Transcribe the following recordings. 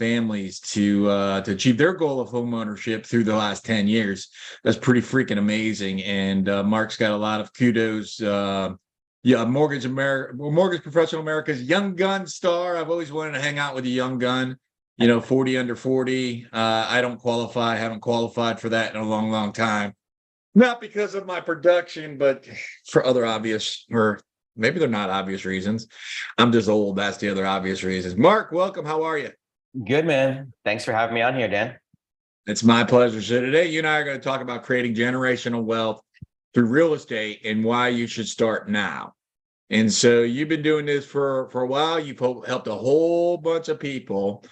families to achieve their goal of home ownership through the last 10 years. That's pretty freaking amazing. And Mark's got a lot of kudos. Yeah, Mortgage Professional America's Young Gun star. I've always wanted to hang out with a young gun. 40 under 40. I don't qualify. Haven't qualified for that in a long, long time. Not because of my production, but for other obvious, or maybe they're not obvious reasons. I'm just old. That's the other obvious reasons. Mark, welcome. How are you? Good, man. Thanks for having me on here, Dan. It's my pleasure. So today you and I are going to talk about creating generational wealth through real estate and why you should start now. And so you've been doing this for a while. You've helped a whole bunch of people.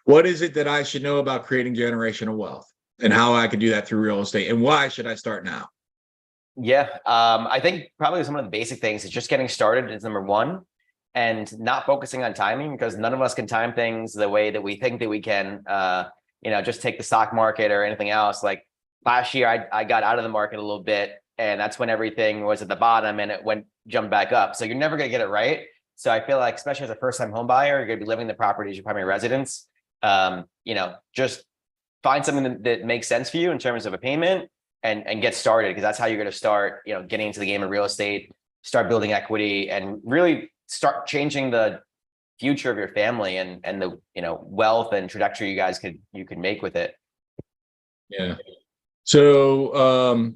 What is it that I should know about creating generational wealth and how I can do that through real estate, and why should I start now? Yeah, I think probably some of the basic things is just getting started is number one, and not focusing on timing, because none of us can time things the way that we think that we can. Just take the stock market or anything else. Like last year, I got out of the market a little bit, and that's when everything was at the bottom and it jumped back up. So you're never going to get it right. So I feel like, especially as a first-time home buyer, you're going to be living in the property as your primary residence. Just find something that makes sense for you in terms of a payment and get started, because that's how you're going to start, getting into the game of real estate, start building equity, and really start changing the future of your family and the, wealth and trajectory you could make with it. Yeah. So,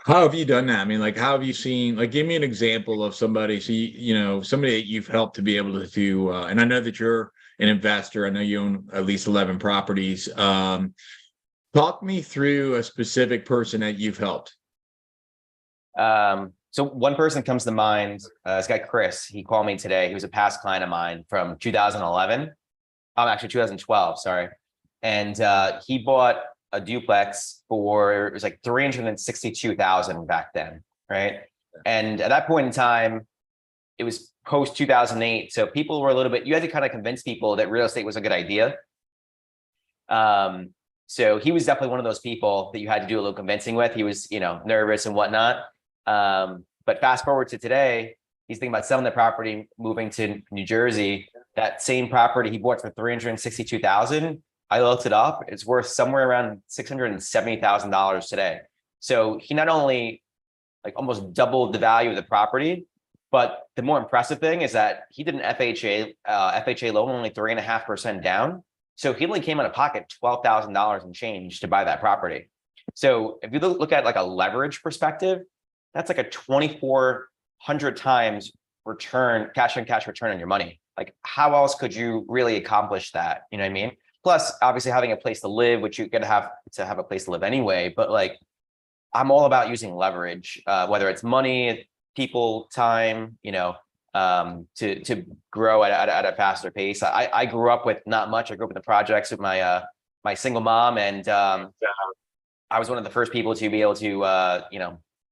how have you done that? I mean, like, how have you seen, like, give me an example of somebody, somebody that you've helped to be able to, and I know that you're an investor. I know you own at least 11 properties. Talk me through a specific person that you've helped. So one person comes to mind, this guy, Chris. He called me today. He was a past client of mine from 2011. Actually 2012, sorry. And he bought a duplex for, it was like $362,000 back then, right? And at that point in time, it was post 2008. So people were a little bit, you had to kind of convince people that real estate was a good idea. So he was definitely one of those people that you had to do a little convincing with. He was, nervous and whatnot. But fast forward to today, he's thinking about selling the property, moving to New Jersey. That same property he bought for $362,000. I looked it up. It's worth somewhere around $670,000 today. So he not only almost doubled the value of the property, but the more impressive thing is that he did an FHA loan, only 3.5% down. So he only came out of pocket $12,000 and change to buy that property. So if you look at a leverage perspective, that's like a 2,400 times return, cash on cash return on your money. Like, how else could you really accomplish that? You know what I mean? Plus, obviously, having a place to live, which you're going to have a place to live anyway. But I'm all about using leverage, whether it's money, people, time, to grow at a faster pace. I grew up with not much. I grew up in the projects with my single mom, and I was one of the first people to be able to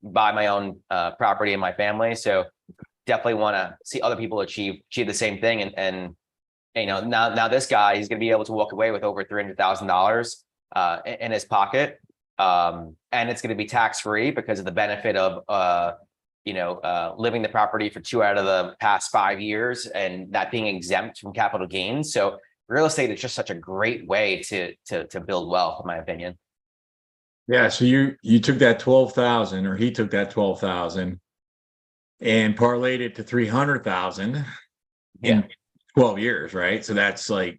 buy my own property in my family. So definitely want to see other people achieve the same thing. And now this guy, he's going to be able to walk away with over $300,000 in his pocket, and it's going to be tax free because of the benefit of living the property for 2 out of the past 5 years, and that being exempt from capital gains. So real estate is just such a great way to build wealth, in my opinion. Yeah. So you took that 12,000, or he took that 12,000 and parlayed it to 300,000 in 12 years, right? So that's that's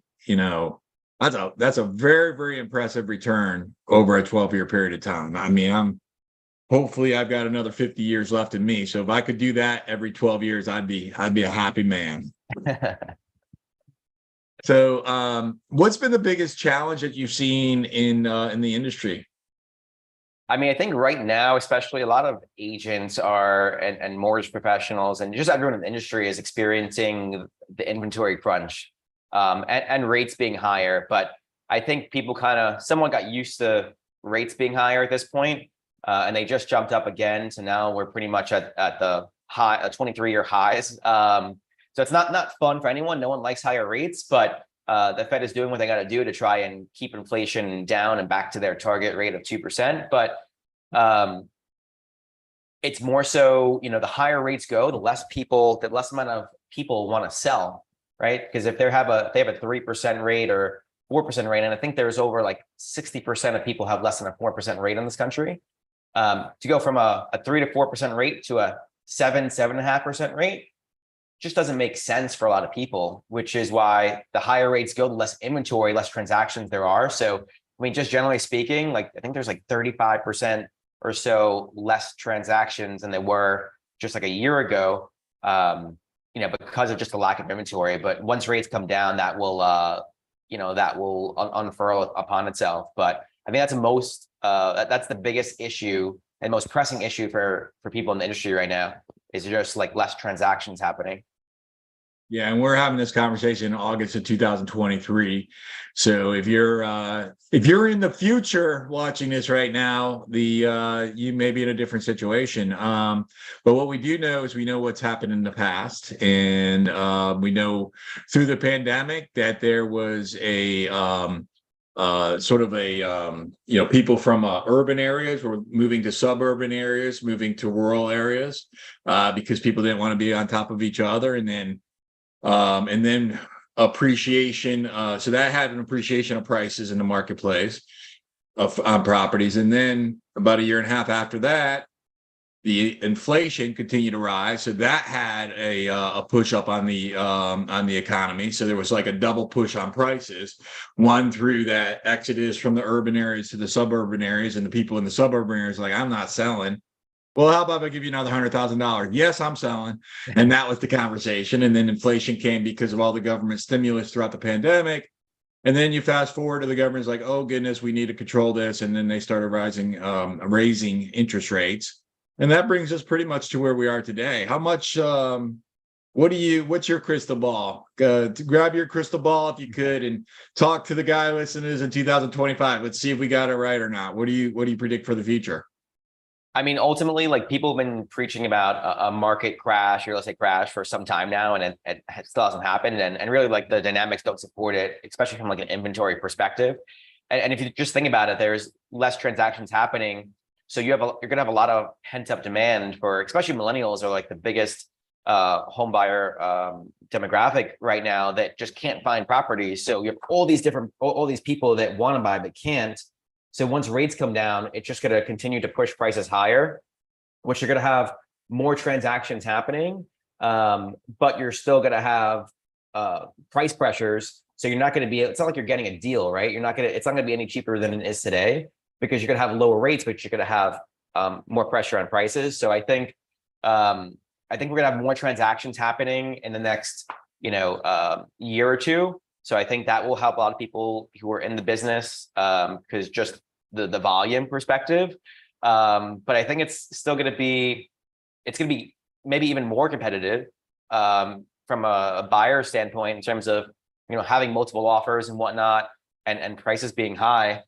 a very, very impressive return over a 12-year period of time. I mean, hopefully I've got another 50 years left in me. So if I could do that every 12 years, I'd be a happy man. So what's been the biggest challenge that you've seen in the industry? I mean, I think right now, especially, a lot of agents and mortgage professionals and just everyone in the industry is experiencing the inventory crunch, and rates being higher. But I think people somewhat got used to rates being higher at this point. And they just jumped up again. So now we're pretty much at the high, 23-year highs. So it's not fun for anyone. No one likes higher rates, but the Fed is doing what they got to do to try and keep inflation down and back to their target rate of 2%. But it's more so, the higher rates go, the less amount of people want to sell, right? Because if they have a 3% rate or 4% rate. And I think there's over like 60% of people have less than a 4% rate in this country. To go from a 3 to 4% rate to a 7.5% rate just doesn't make sense for a lot of people, which is why the higher rates go, the less inventory, less transactions there are. So, I mean, just generally speaking, like I think there's like 35% or so less transactions than there were just like a year ago, because of just the lack of inventory. But once rates come down, that will, unfurl upon itself. But I think that's the biggest issue and most pressing issue for people in the industry right now is just like less transactions happening. Yeah, and we're having this conversation in August of 2023. So if you're in the future watching this right now, you may be in a different situation. But what we do know is we know what's happened in the past, and we know through the pandemic that there was a people from urban areas were moving to suburban areas, moving to rural areas, because people didn't want to be on top of each other, and then appreciation. So that had an appreciation of prices in the marketplace on properties. And then about a year and a half after that, the inflation continued to rise. So that had a push up on the economy. So there was like a double push on prices, one through that exodus from the urban areas to the suburban areas, and the people in the suburban areas like, I'm not selling. Well, how about if I give you another $100,000? Yes, I'm selling. And that was the conversation. And then inflation came because of all the government stimulus throughout the pandemic. And then you fast forward to the government's like, oh, goodness, we need to control this. And then they started raising interest rates. And that brings us pretty much to where we are today. How much, what's your crystal ball? Grab your crystal ball if you could and talk to the guy listeners in 2025. Let's see if we got it right or not. What do you predict for the future? I mean, ultimately, like people have been preaching about a market crash, real estate crash for some time now, and it still hasn't happened. And really, like the dynamics don't support it, especially from like an inventory perspective. And if you just think about it, there's less transactions happening. So you're going to have a lot of pent up demand for, especially millennials are like the biggest home buyer demographic right now that just can't find properties. So you have all these people that want to buy but can't. So once rates come down, it's just going to continue to push prices higher, which you're going to have more transactions happening, but you're still going to have price pressures. So you're not going to be, it's not like you're getting a deal, right? It's not going to be any cheaper than it is today because you're going to have lower rates, but you're going to have more pressure on prices. So I think we're going to have more transactions happening in the next, year or two. So I think that will help a lot of people who are in the business because just the volume perspective. But I think it's going to be maybe even more competitive from a buyer standpoint in terms of, having multiple offers and whatnot and prices being high.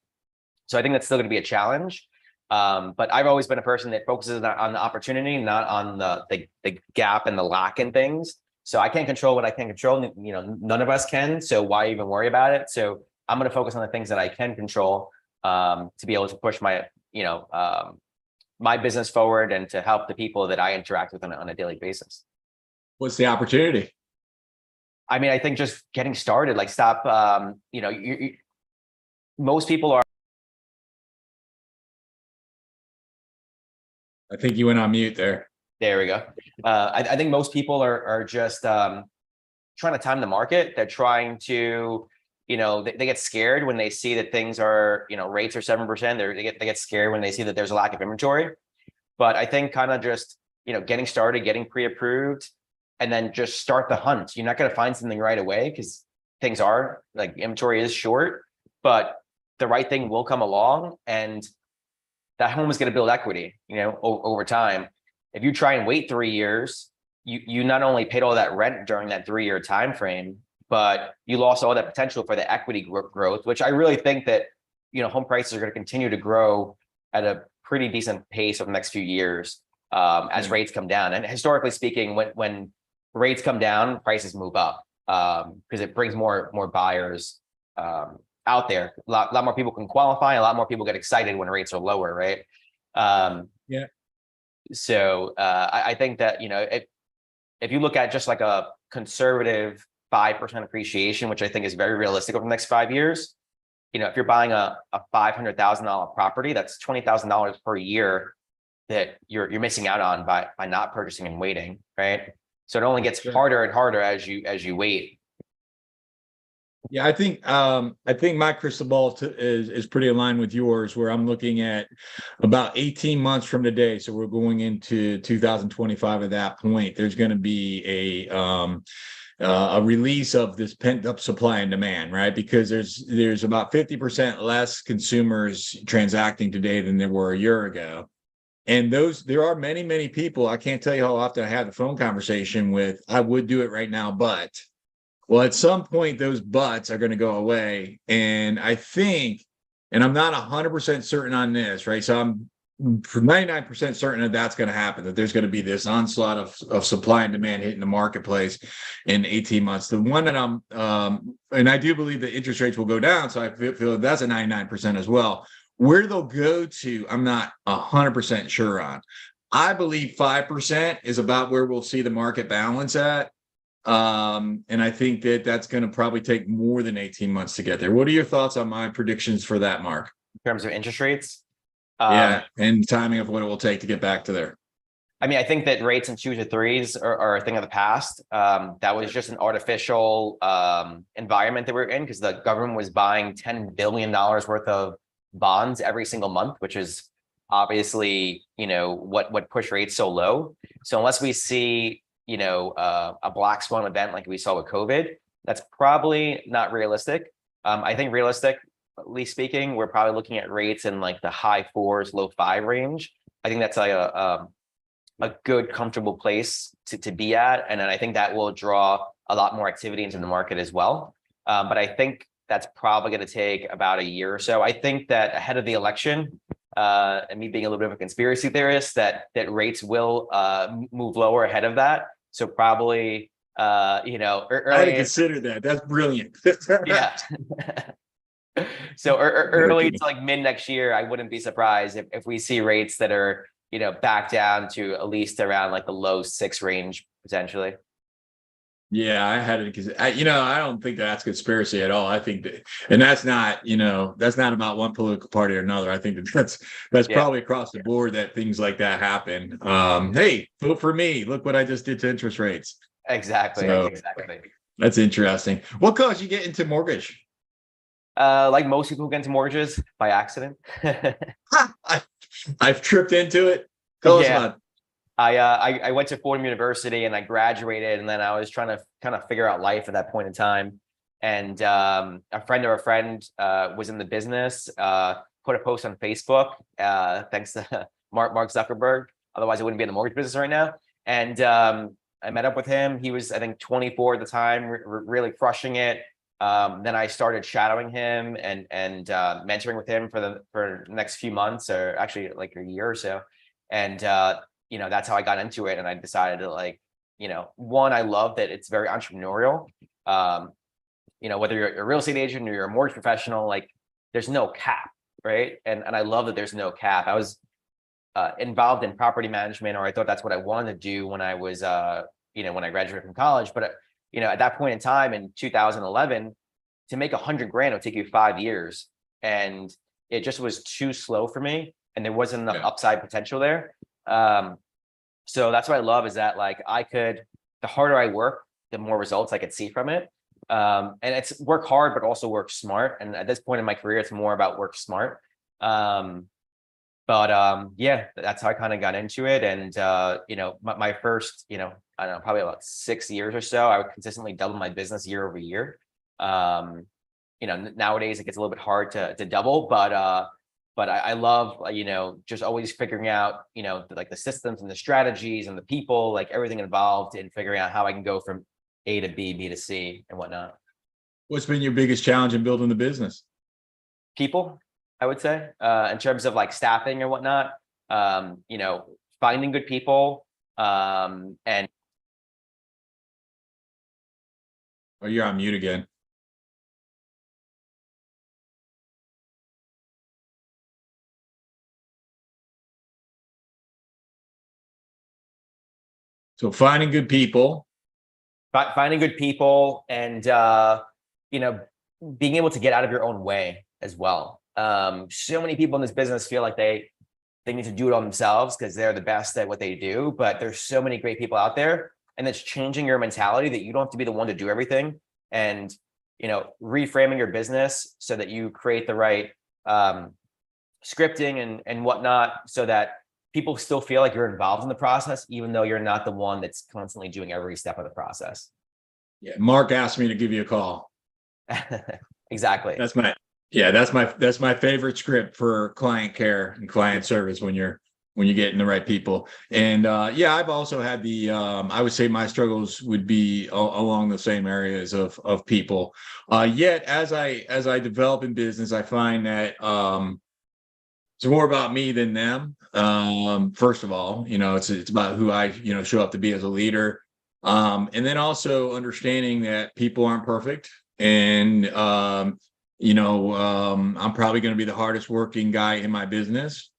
So I think that's still going to be a challenge. But I've always been a person that focuses on the opportunity, not on the gap and the lack in things. So I can't control what I can't control. None of us can. So why even worry about it? So I'm going to focus on the things that I can control to be able to push my, my business forward and to help the people that I interact with on a daily basis. What's the opportunity? I mean, I think just getting started, like stop, most people are. I think you went on mute there. There we go. I think most people are just trying to time the market. They're trying to, they get scared when they see that things are, rates are 7%. They get scared when they see that there's a lack of inventory. But I think kind of just, getting started, getting pre-approved, and then just start the hunt. You're not going to find something right away because things are like inventory is short, but the right thing will come along, and that home is going to build equity, over time. If you try and wait 3 years, you not only paid all that rent during that 3-year time frame, but you lost all that potential for the equity growth, which I really think that home prices are going to continue to grow at a pretty decent pace over the next few years as rates come down. And historically speaking, when rates come down, prices move up because it brings more buyers out there. A lot more people can qualify. A lot more people get excited when rates are lower, right? Yeah. So I think that, if you look at just like a conservative 5% appreciation, which I think is very realistic over the next 5 years. If you're buying a $500,000 property, that's $20,000 per year that you're missing out on by not purchasing and waiting, right? So it only gets harder and harder as you wait. Yeah, I think my crystal ball is pretty aligned with yours, where I'm looking at about 18 months from today. So we're going into 2025. At that point, there's going to be a release of this pent up supply and demand, right? Because there's about 50% less consumers transacting today than there were a year ago. And there are many people. I can't tell you how often I had the phone conversation with, I would do it right now, but well, at some point, those buts are going to go away. And I think, and I'm not 100% certain on this, right? So I'm 99% certain that that's going to happen, that there's going to be this onslaught of supply and demand hitting the marketplace in 18 months. The one that and I do believe that interest rates will go down. So I feel that's a 99% as well. Where they'll go to, I'm not 100% sure on. I believe 5% is about where we'll see the market balance at. And I think that's going to probably take more than 18 months to get there. What are your thoughts on my predictions for that, Mark? In terms of interest rates? Yeah, and timing of what it will take to get back to there. I mean, I think that rates in 2s to 3s are a thing of the past. That was just an artificial environment that we're in, because the government was buying $10 billion worth of bonds every single month, which is obviously, what pushed rates so low. So unless we see, a black swan event like we saw with COVID, that's probably not realistic. I think realistically speaking, we're probably looking at rates in like the high 4s, low 5 range. I think that's like a good, comfortable place to be at. And then I think that will draw a lot more activity into the market as well. But I think that's probably going to take about a year or so. I think that ahead of the election, and me being a little bit of a conspiracy theorist, that rates will move lower ahead of that. So probably, early. I hadn't considered that. That's brilliant. Yeah. So early to like mid next year, I wouldn't be surprised if we see rates that are, back down to at least around like the low 6 range potentially. Yeah, I had it because I don't think that's conspiracy at all. I think that, and that's not about one political party or another. I think that's probably across the board that things like that happen. Hey, vote for me. Look what I just did to interest rates. Exactly. So, exactly. That's interesting. What caused you get into mortgage? Like most people who get into mortgages, by accident. I've tripped into it. Tell us about it. I went to Fordham University and I graduated, and then I was trying to kind of figure out life at that point in time. And a friend of a friend was in the business, put a post on Facebook, thanks to Mark Zuckerberg. Otherwise, I wouldn't be in the mortgage business right now. And I met up with him. He was, I think, 24 at the time, really crushing it. Then I started shadowing him and mentoring with him for the next few months, or actually like a year or so. And that's how I got into it. And I decided to one, I love that it's very entrepreneurial. Whether you're a real estate agent or you're a mortgage professional, like there's no cap, right? And I love that there's no cap. I was involved in property management, or I thought that's what I wanted to do when I was, when I graduated from college. But at that point in time in 2011, to make $100,000 would take you 5 years, and it just was too slow for me, and there wasn't enough upside potential there. So that's what I love, is that like the harder I work, the more results I could see from it. And it's work hard, but also work smart. And at this point in my career, it's more about work smart. Yeah, that's how I kind of got into it. And, my first, I don't know, probably about 6 years or so, I would consistently double my business year over year. Nowadays it gets a little bit hard to double, but I love, just always figuring out, like the systems and the strategies and the people, like everything involved in figuring out how I can go from A to B, B to C and whatnot. What's been your biggest challenge in building the business? People, I would say, in terms of like staffing and whatnot, finding good people, and. Oh, you're on mute again. So finding good people, finding good people and, you know, being able to get out of your own way as well. So many people in this business feel like they need to do it on themselves because they're the best at what they do, but there's so many great people out there, and it's changing your mentality that you don't have to be the one to do everything, and, you know, reframing your business so that you create the right scripting and whatnot, so that people still feel like you're involved in the process, even though you're not the one that's constantly doing every step of the process. Yeah, Mark asked me to give you a call. Exactly. That's my favorite script for client care and client service when you're getting the right people. And yeah, I've also had the I would say my struggles would be along the same areas of people. Yet as I develop in business, I find that it's more about me than them. First of all, you know, it's about who I, you know, show up to be as a leader. And then also understanding that people aren't perfect. And you know, I'm probably going to be the hardest working guy in my business.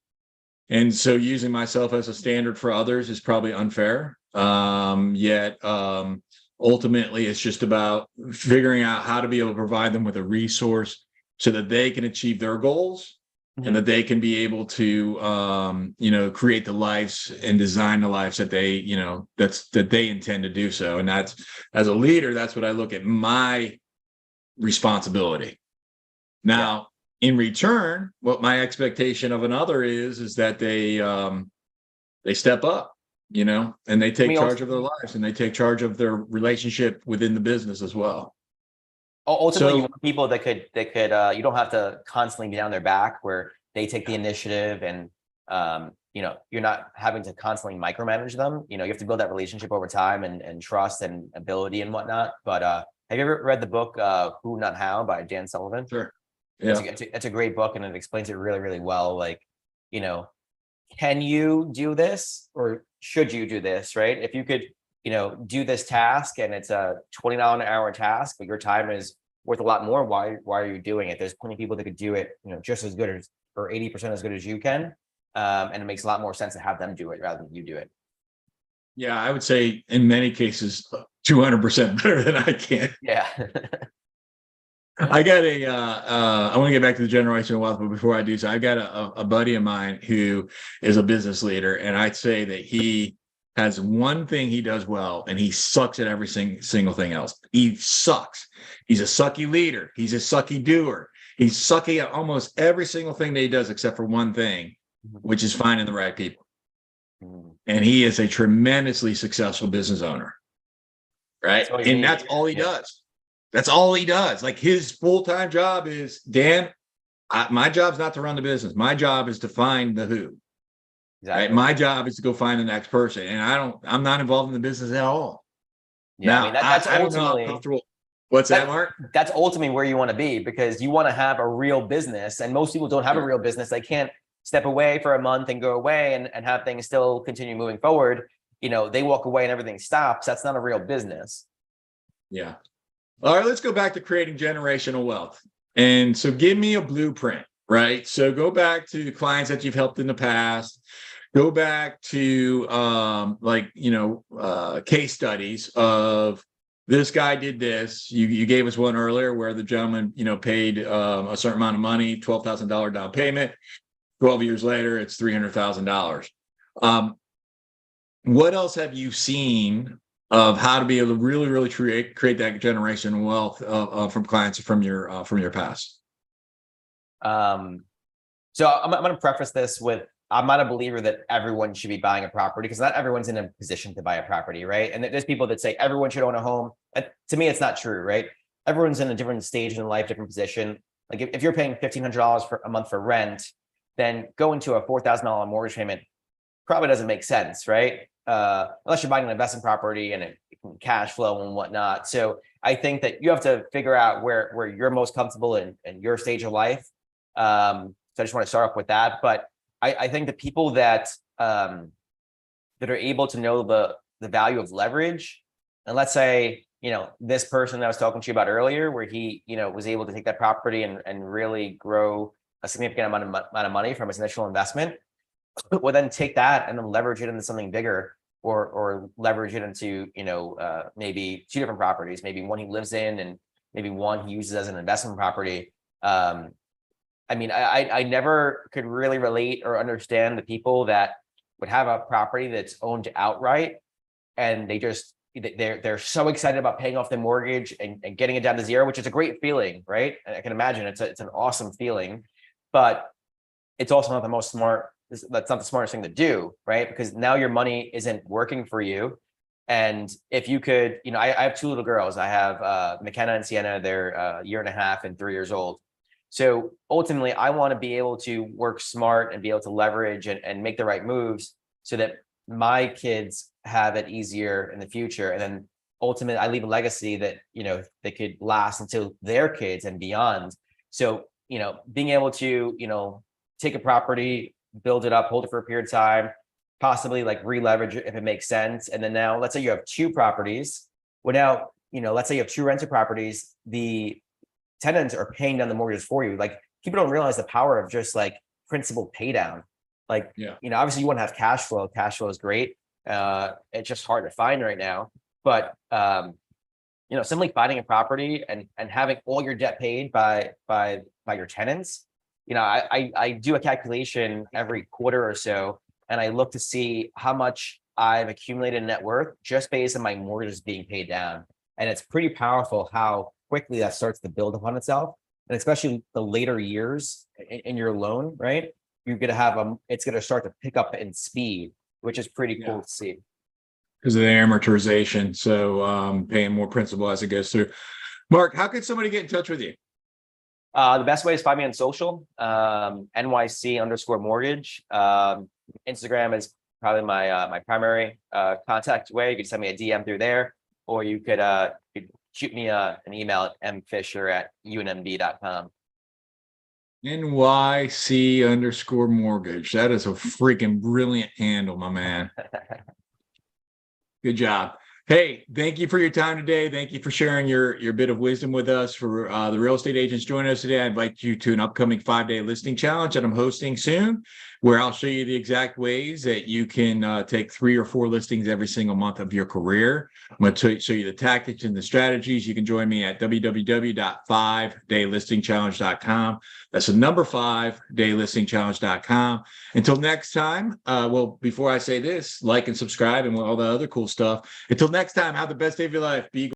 And so using myself as a standard for others is probably unfair. Yet ultimately it's just about figuring out how to be able to provide them with a resource so that they can achieve their goals. And that they can be able to, you know, create the lives and design the lives that they, you know, that they intend to do so. And that's, as a leader, that's what I look at my responsibility. Now, in return, what my expectation of another is that they step up, you know, and they take charge of their lives and they take charge of their relationship within the business as well. Ultimately, you want people that could you don't have to constantly be down their back, where they take the initiative, and you know, you're not having to constantly micromanage them. You know, you have to build that relationship over time and trust and ability and whatnot. But have you ever read the book Who Not How by Dan Sullivan? Sure. Yeah. It's a great book, and it explains it really, really well. Like, you know, can you do this, or should you do this, right? If you could, you know, do this task and it's a $20 an hour task, but your time is worth a lot more, why are you doing it? There's plenty of people that could do it, you know, just as good as, or 80% as good as you can. And it makes a lot more sense to have them do it rather than you do it. Yeah, I would say in many cases 200% better than I can. Yeah. I got I want to get back to the generational wealth, but before I do so, I got a buddy of mine who is a business leader, and I'd say that he has one thing he does well, and he sucks at every single thing else. He sucks. He's a sucky leader. He's a sucky doer. He's sucky at almost every single thing that he does, except for one thing, which is finding the right people. And he is a tremendously successful business owner, right? And that's all he does. That's all he does. Like, his full-time job is, Dan, my job's not to run the business. My job is to find the who. Exactly. Right? My job is to go find the next person. And I'm not involved in the business at all. Yeah, now, I mean, that's I don't know how comfortable. What's that, Mark? That's ultimately where you want to be, because you want to have a real business, and most people don't have a real business. They can't step away for a month and go away and have things still continue moving forward. You know, they walk away and everything stops. That's not a real business. Yeah. All right, let's go back to creating generational wealth. And so give me a blueprint, right? So go back to the clients that you've helped in the past. Go back to case studies of, this guy did this. You gave us one earlier where the gentleman, you know, paid a certain amount of money, $12,000 down payment. 12 years later, it's $300,000. What else have you seen of how to be able to really, really create that generational wealth from clients from your past? So I'm going to preface this with, I'm not a believer that everyone should be buying a property, because not everyone's in a position to buy a property, right? And there's people that say everyone should own a home. To me, it's not true, right? Everyone's in a different stage in life, different position. Like, if you're paying $1,500 for a month for rent, then going to a $4,000 mortgage payment probably doesn't make sense, right? Unless you're buying an investment property and it can cash flow and whatnot. So I think that you have to figure out where you're most comfortable in your stage of life. So I just want to start off with that. But I think the people that are able to know the value of leverage, and let's say, you know, this person that I was talking to you about earlier, where he, you know, was able to take that property and really grow a significant amount of money from his initial investment, will then take that and then leverage it into something bigger, or leverage it into, maybe two different properties, maybe one he lives in and maybe one he uses as an investment property. I never could really relate or understand the people that would have a property that's owned outright and they're so excited about paying off the mortgage and getting it down to zero, which is a great feeling, right? I can imagine it's an awesome feeling, but it's also not the most smart. That's not the smartest thing to do, right? Because now your money isn't working for you. And if you could, I have two little girls. I have McKenna and Sienna. They're a year and a half and 3 years old. So ultimately, I want to be able to work smart and be able to leverage and make the right moves so that my kids have it easier in the future. And then ultimately, I leave a legacy that, they could last until their kids and beyond. So, being able to, take a property, build it up, hold it for a period of time, possibly like re-leverage it if it makes sense. And then now let's say you have two properties. Well, now, let's say you have two rented properties. The tenants are paying down the mortgages for you. Like people don't realize the power of just like principal pay down. Like, obviously you want to have cash flow. Cash flow is great. It's just hard to find right now. But, simply finding a property and having all your debt paid by your tenants. I do a calculation every quarter or so, and I look to see how much I've accumulated net worth just based on my mortgages being paid down. And it's pretty powerful how quickly that starts to build upon itself. And especially the later years in your loan, right? You're going to have it's going to start to pick up in speed, which is pretty cool to see. Because of the amortization. So paying more principal as it goes through. Mark, how can somebody get in touch with you? The best way is find me on social, NYC_mortgage. Instagram is probably my primary contact way. You can send me a DM through there, or you could shoot me an email at mfisher@unmb.com. NYC_mortgage. That is a freaking brilliant handle, my man. Good job. Hey, thank you for your time today. Thank you for sharing your bit of wisdom with us. For the real estate agents joining us today, I invite you to an upcoming 5-day listing challenge that I'm hosting soon, where I'll show you the exact ways that you can take 3 or 4 listings every single month of your career. I'm going to show you the tactics and the strategies. You can join me at www.5daylistingchallenge.com. That's the number 5daylistingchallenge.com. Until next time, before I say this, like and subscribe and all the other cool stuff. Until next time, have the best day of your life. Be